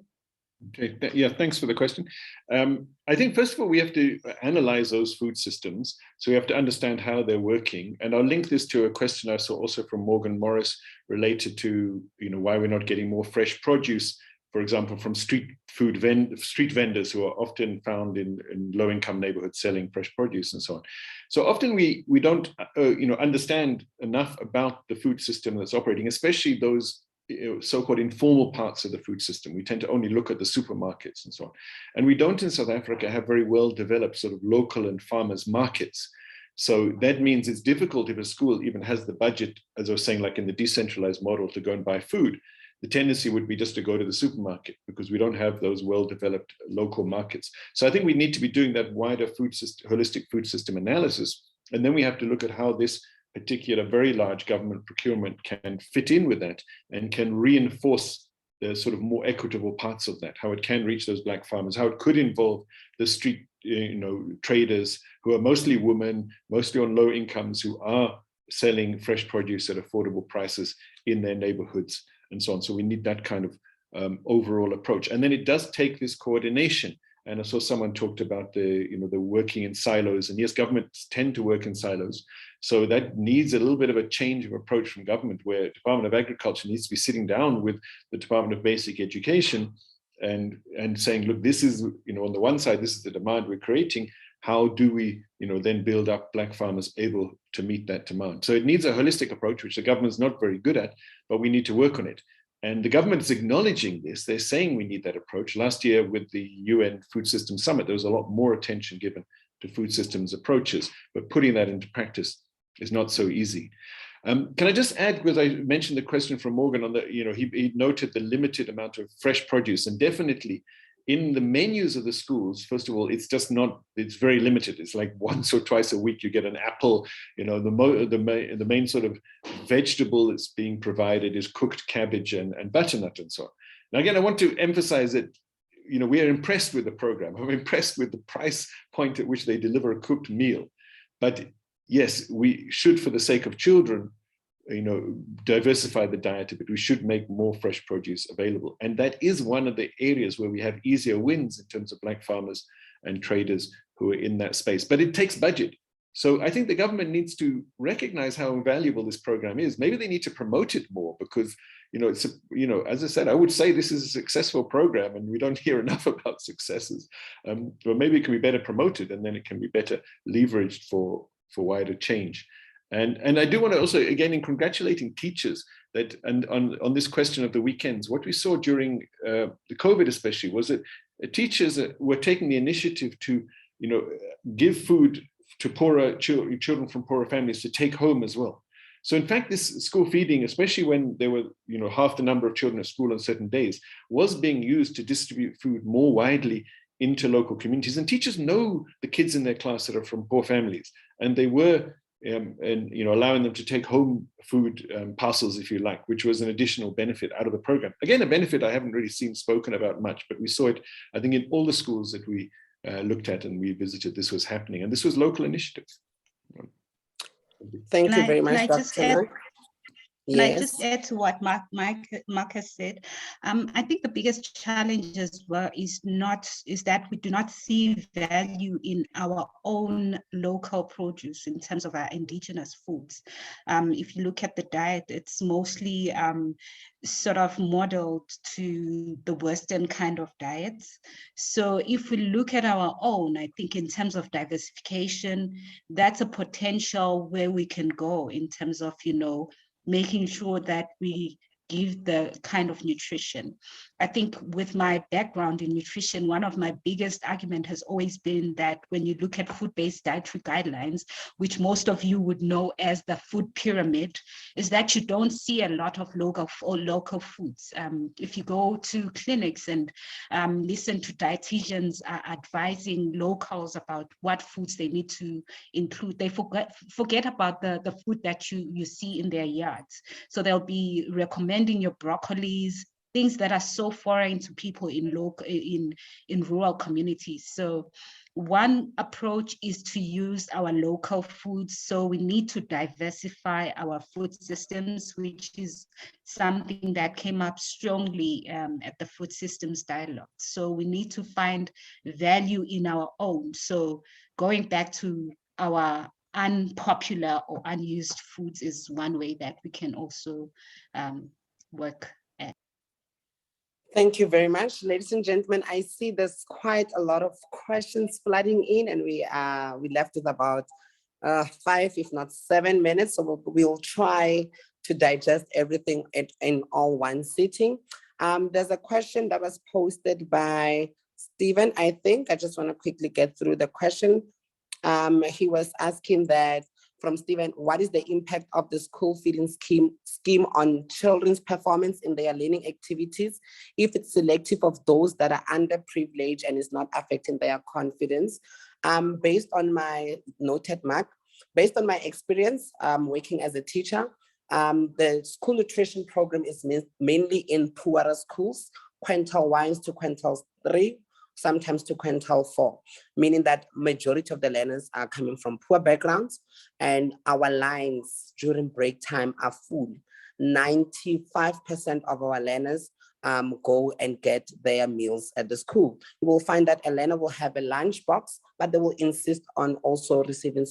Okay, yeah, thanks for the question. I think first of all, we have to analyze those food systems. So we have to understand how they're working. And I'll link this to a question I saw also from Morgan Morris related to, why we're not getting more fresh produce, for example, from street vendors who are often found in low-income neighborhoods selling fresh produce and so on. So often we don't understand enough about the food system that's operating, especially those so-called informal parts of the food system. We tend to only look at the supermarkets and so on. And we don't in South Africa have very well-developed sort of local and farmers markets. So that means it's difficult if a school even has the budget, as I was saying, like in the decentralized model, to go and buy food. The tendency would be just to go to the supermarket because we don't have those well-developed local markets. So I think we need to be doing that wider holistic food system analysis. And then we have to look at how this particular very large government procurement can fit in with that and can reinforce the sort of more equitable parts of that, how it can reach those Black farmers, how it could involve the street traders who are mostly women, mostly on low incomes, who are selling fresh produce at affordable prices in their neighborhoods and so on. So we need that kind of overall approach. And then it does take this coordination. And I saw someone talked about the working in silos. And yes, governments tend to work in silos. So that needs a little bit of a change of approach from government, where the Department of Agriculture needs to be sitting down with the Department of Basic Education and saying, look, this is, on the one side, this is the demand we're creating. How do we, then build up Black farmers able to meet that demand? So it needs a holistic approach, which the government's not very good at, but we need to work on it. And the government is acknowledging this. They're saying we need that approach. Last year with the UN Food Systems Summit, there was a lot more attention given to food systems approaches, but putting that into practice is not so easy. Can I just add, because I mentioned the question from Morgan on the, he noted the limited amount of fresh produce, and definitely in the menus of the schools, first of all, it's just not, it's very limited. It's like once or twice a week you get an apple, the main sort of vegetable that's being provided is cooked cabbage and butternut and so on. Now, again, I want to emphasize that, we are impressed with the program. I'm impressed with the price point at which they deliver a cooked meal. But yes, we should, for the sake of children, diversify the diet a bit. We should make more fresh produce available. And that is one of the areas where we have easier wins in terms of Black farmers and traders who are in that space. But it takes budget. So I think the government needs to recognize how valuable this program is. Maybe they need to promote it more, because it's as I said, I would say this is a successful program, and we don't hear enough about successes. But maybe it can be better promoted, and then it can be better leveraged for wider change. And I do want to also, again, in congratulating teachers that, and on this question of the weekends, what we saw during the COVID especially was that teachers were taking the initiative to, give food to poorer children from poorer families to take home as well. So in fact, this school feeding, especially when there were, half the number of children at school on certain days, was being used to distribute food more widely into local communities. And teachers know the kids in their class that are from poor families, and they were allowing them to take home food parcels, if you like, which was an additional benefit out of the program. Again, a benefit I haven't really seen spoken about much, but we saw it, I think, in all the schools that we looked at and we visited. This was happening, and this was local initiatives. Thank you very much, Dr. Can I just add to what Marc has said? I think the biggest challenge as well is that we do not see value in our own local produce in terms of our indigenous foods. If you look at the diet, it's mostly sort of modeled to the Western kind of diets. So if we look at our own, I think in terms of diversification, that's a potential where we can go in terms of, making sure that we give the kind of nutrition. I think with my background in nutrition, one of my biggest argument has always been that when you look at food-based dietary guidelines, which most of you would know as the food pyramid, is that you don't see a lot of local foods. If you go to clinics and listen to dietitians advising locals about what foods they need to include, they forget about the food that you see in their yards. So they'll be recommending your broccolis, things that are so foreign to people in rural communities. So one approach is to use our local foods. So we need to diversify our food systems, which is something that came up strongly at the food systems dialogue. So we need to find value in our own. So going back to our unpopular or unused foods is one way that we can also work at. Thank you very much, ladies and gentlemen. I see there's quite a lot of questions flooding in, and we left with about 5, if not 7 minutes. So we'll try to digest everything in all one sitting. There's a question that was posted by Stephen, I think. I just want to quickly get through the question. He was asking that, from Stephen, what is the impact of the school feeding scheme on children's performance in their learning activities, if it's selective of those that are underprivileged and is not affecting their confidence? Based on my noted Marc, based on my experience working as a teacher, the school nutrition program is mainly in poorer schools, quintile 1 to quintile 3, sometimes to quintile 4, meaning that majority of the learners are coming from poor backgrounds, and our lines during break time are full. 95% of our learners go and get their meals at the school. You will find that a learner will have a lunch box, but they will insist on also receiving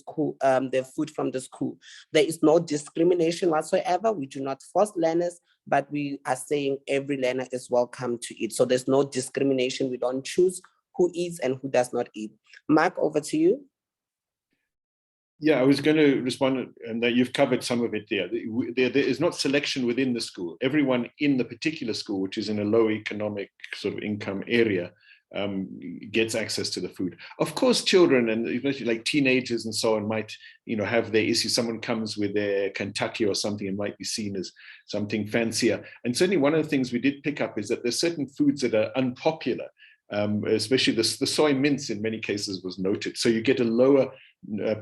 their food from the school. There is no discrimination whatsoever. We do not force learners, but we are saying every learner is welcome to eat. So there's no discrimination. We don't choose who eats and who does not eat. Marc, over to you. Yeah, I was going to respond, and that you've covered some of it there. There is not selection within the school. Everyone in the particular school, which is in a low economic sort of income area, gets access to the food. Of course, children and especially like teenagers and so on might, have their issues. Someone comes with their Kentucky or something and might be seen as something fancier. And certainly one of the things we did pick up is that there's certain foods that are unpopular, especially the soy mince in many cases was noted. So you get a lower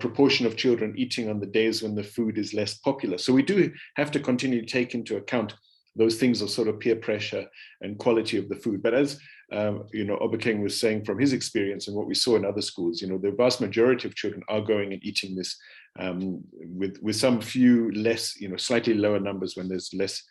proportion of children eating on the days when the food is less popular. So we do have to continue to take into account those things of sort of peer pressure and quality of the food. But as Obakeng was saying from his experience and what we saw in other schools, the vast majority of children are going and eating this with some few less, slightly lower numbers when there's less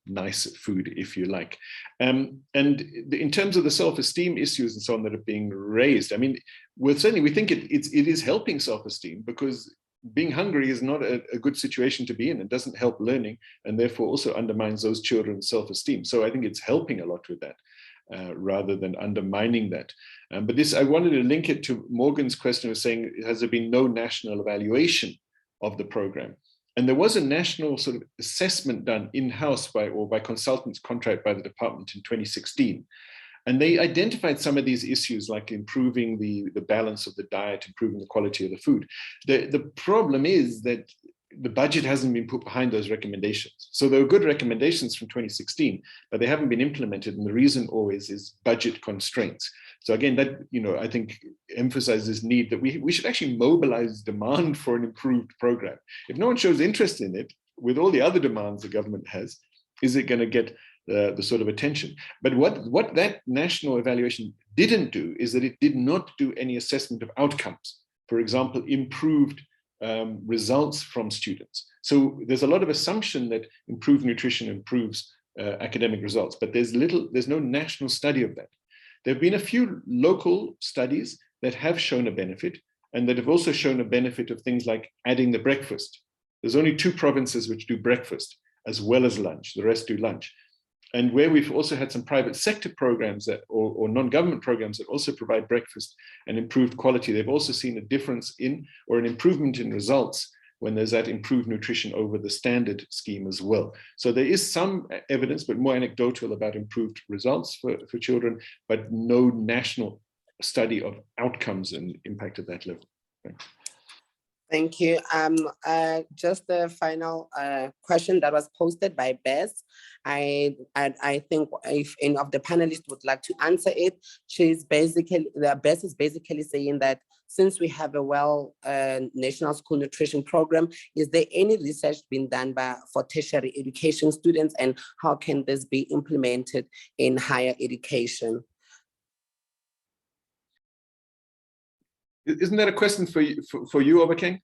nice food, if you like. And in terms of the self-esteem issues and so on that are being raised, I mean, we think it is helping self-esteem, because being hungry is not a good situation to be in and doesn't help learning, and therefore also undermines those children's self-esteem. So I think it's helping a lot with that, rather than undermining that. But I wanted to link it to Morgan's question of saying, has there been no national evaluation of the program? And there was a national sort of assessment done in-house by consultants contracted by the department in 2016. And they identified some of these issues, like improving the balance of the diet, improving the quality of the food. The problem is that the budget hasn't been put behind those recommendations. So there were good recommendations from 2016, but they haven't been implemented. And the reason always is budget constraints. So again, that, I think emphasizes this need that we should actually mobilize demand for an improved program. If no one shows interest in it, with all the other demands the government has, is it going to get the sort of attention? But what that national evaluation didn't do is that it did not do any assessment of outcomes. For example, improved results from students. So there's a lot of assumption that improved nutrition improves academic results, but there's no national study of that. There have been a few local studies that have shown a benefit, and that have also shown a benefit of things like adding the breakfast. There's only 2 provinces which do breakfast as well as lunch. The rest do lunch. And where we've also had some private sector programs or non-government programs that also provide breakfast and improved quality, they've also seen a difference in, or an improvement in results when there's that improved nutrition over the standard scheme as well. So there is some evidence, but more anecdotal, about improved results for children, but no national study of outcomes and impact at that level. Thanks. Thank you. Just the final question that was posted by Bess. I think if any of the panelists would like to answer it, Bess is basically saying that since we have a national school nutrition program, is there any research being done for tertiary education students, and how can this be implemented in higher education? Isn't that a question for you, Obakeng?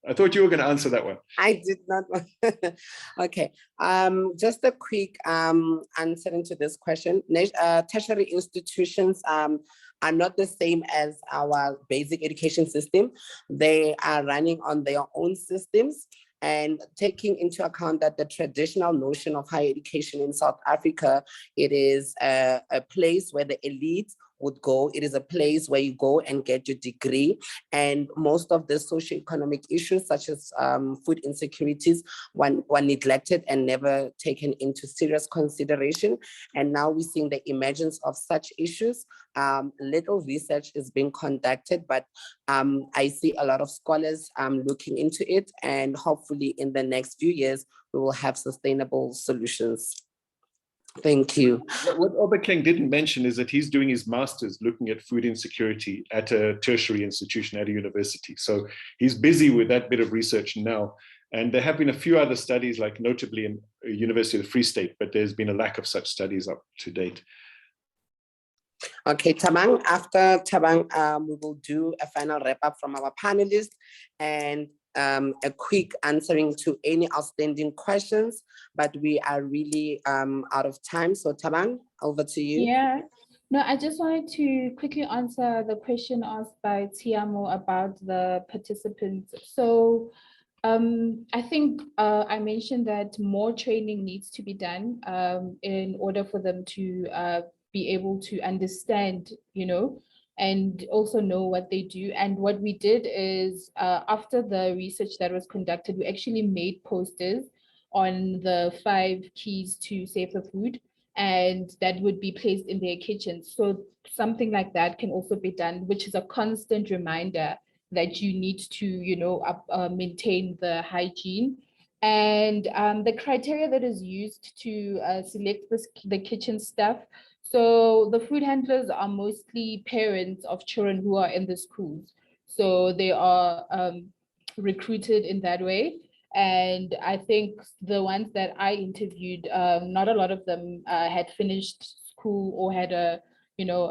I thought you were going to answer that one. I did not. Okay. Just a quick answer into this question. Tertiary institutions are not the same as our basic education system. They are running on their own systems, and taking into account that the traditional notion of higher education in South Africa, it is a place where the elite would go. It is a place where you go and get your degree, and most of the socioeconomic issues such as food insecurities were neglected and never taken into serious consideration. And now we're seeing the emergence of such issues. Little research is being conducted, but I see a lot of scholars looking into it, and hopefully in the next few years we will have sustainable solutions. Thank you. What Obakeng didn't mention is that he's doing his master's looking at food insecurity at a tertiary institution at a university. So he's busy with that bit of research now. And there have been a few other studies, like notably in University of the Free State, but there's been a lack of such studies up to date. Okay, Thabang, after Thabang, we will do a final wrap up from our panelists and a quick answering to any outstanding questions, but we are really out of time. So Thabang, over to you. Yeah, no, I just wanted to quickly answer the question asked by Tiamo about the participants. So I think I mentioned that more training needs to be done in order for them to be able to understand, and also know what they do. And what we did is after the research that was conducted, we actually made posters on the 5 keys to safer food. and that would be placed in their kitchens. So something like that can also be done, which is a constant reminder that you need to, you know, maintain the hygiene. And the criteria that is used to select the kitchen staff. So the food handlers are mostly parents of children who are in the schools. So they are recruited in that way. And I think the ones that I interviewed, not a lot of them had finished school or had a, you know,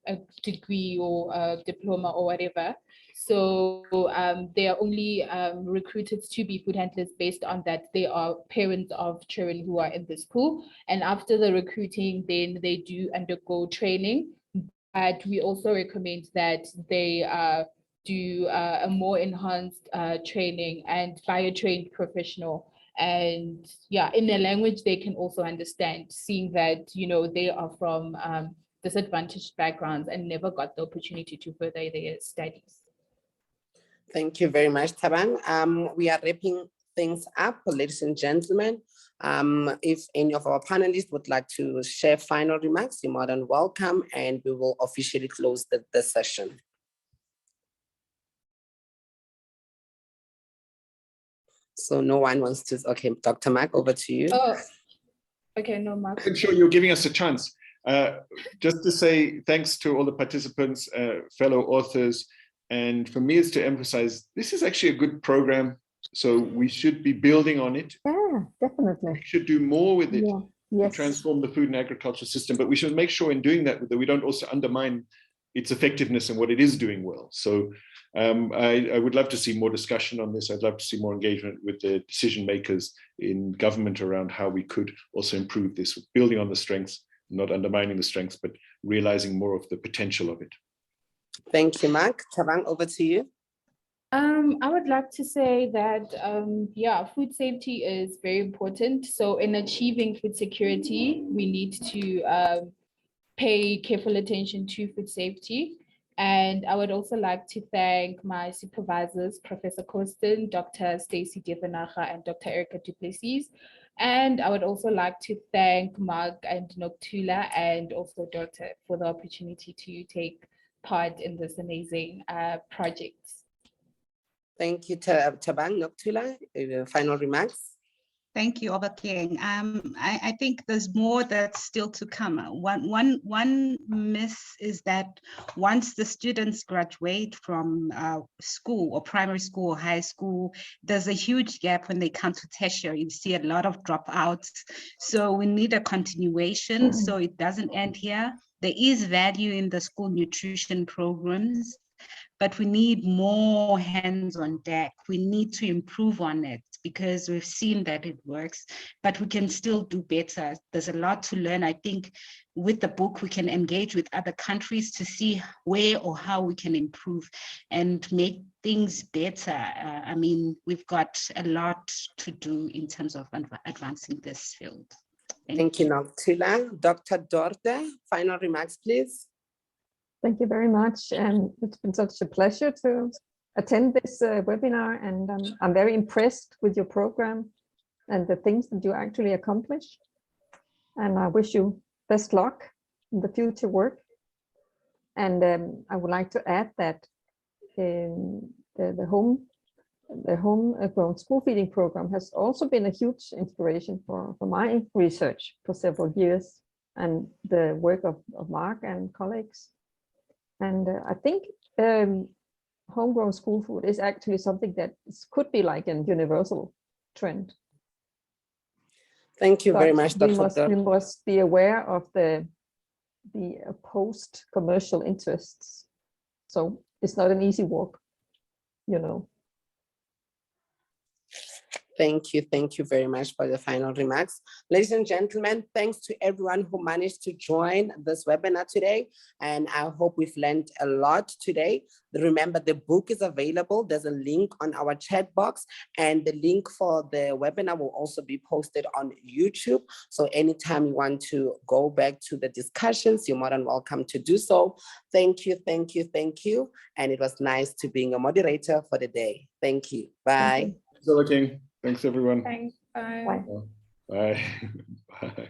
a degree or a diploma or whatever. So they are only recruited to be food handlers based on that they are parents of children who are in the school. And after the recruiting, then they do undergo training. But we also recommend that they do a more enhanced training and by a trained professional. And yeah, in a language they can also understand, seeing that, you know, they are from disadvantaged backgrounds and never got the opportunity to further their studies. Thank you very much, Thabang. We are wrapping things up, ladies and gentlemen. If any of our panelists would like to share final remarks, you're more than welcome, and we will officially close the session. So no one wants to, okay, Dr. Marc, over to you. Oh, okay, no, Marc. I'm sure you're giving us a chance. Just to say thanks to all the participants, fellow authors, and for me it's to emphasize this is actually a good program, so we should be building on it. Yeah, definitely. We should do more with it. Yeah. Yes. To transform the food and agriculture system, but we should make sure in doing that we don't also undermine its effectiveness and what it is doing well. So I would love to see more discussion on this. I'd love to see more engagement with the decision makers in government around how we could also improve this, building on the strengths, not undermining the strengths, but realizing more of the potential of it. Thank you, Marc. Thabang, over to you. I would like to say that, yeah, food safety is very important. So in achieving food security, we need to pay careful attention to food safety. And I would also like to thank my supervisors, Professor Kosten, Dr. Stacey Devanaga, and Dr. Erica Duplessis. And I would also like to thank Marc and Nokuthula and also Dorte for the opportunity to take part in this amazing project. Thank you, Thabang. Nokuthula, final remarks. Thank you, Obakeng. I think there's more that's still to come. One miss is that once the students graduate from school or primary school or high school, there's a huge gap when they come to tertiary. You see a lot of dropouts. So we need a continuation so it doesn't end here. There is value in the school nutrition programs, but we need more hands on deck. We need to improve on it because we've seen that it works, but we can still do better. There's a lot to learn. I think with the book, we can engage with other countries to see where or how we can improve and make things better. I mean, we've got a lot to do in terms of advancing this field. Thank you, Nokuthula. Dr. Dorte, final remarks, please. Thank you very much. And it's been such a pleasure to attend this webinar. And I'm very impressed with your program and the things that you actually accomplish. And I wish you best luck in the future work. And I would like to add that the homegrown school feeding program has also been a huge inspiration for my research for several years and the work of Marc and colleagues. And I think homegrown school food is actually something that could be like a universal trend. Thank you very much, Dr. We must be aware of the post-commercial interests. So it's not an easy walk, you know. Thank you very much for the final remarks. Ladies and gentlemen, thanks to everyone who managed to join this webinar today. And I hope we've learned a lot today. Remember, the book is available. There's a link on our chat box, and the link for the webinar will also be posted on YouTube. So anytime you want to go back to the discussions, you're more than welcome to do so. Thank you. And it was nice to being a moderator for the day. Thank you. Bye. Thanks, King. Thanks, everyone. Thanks. Bye. Bye. Bye. Bye.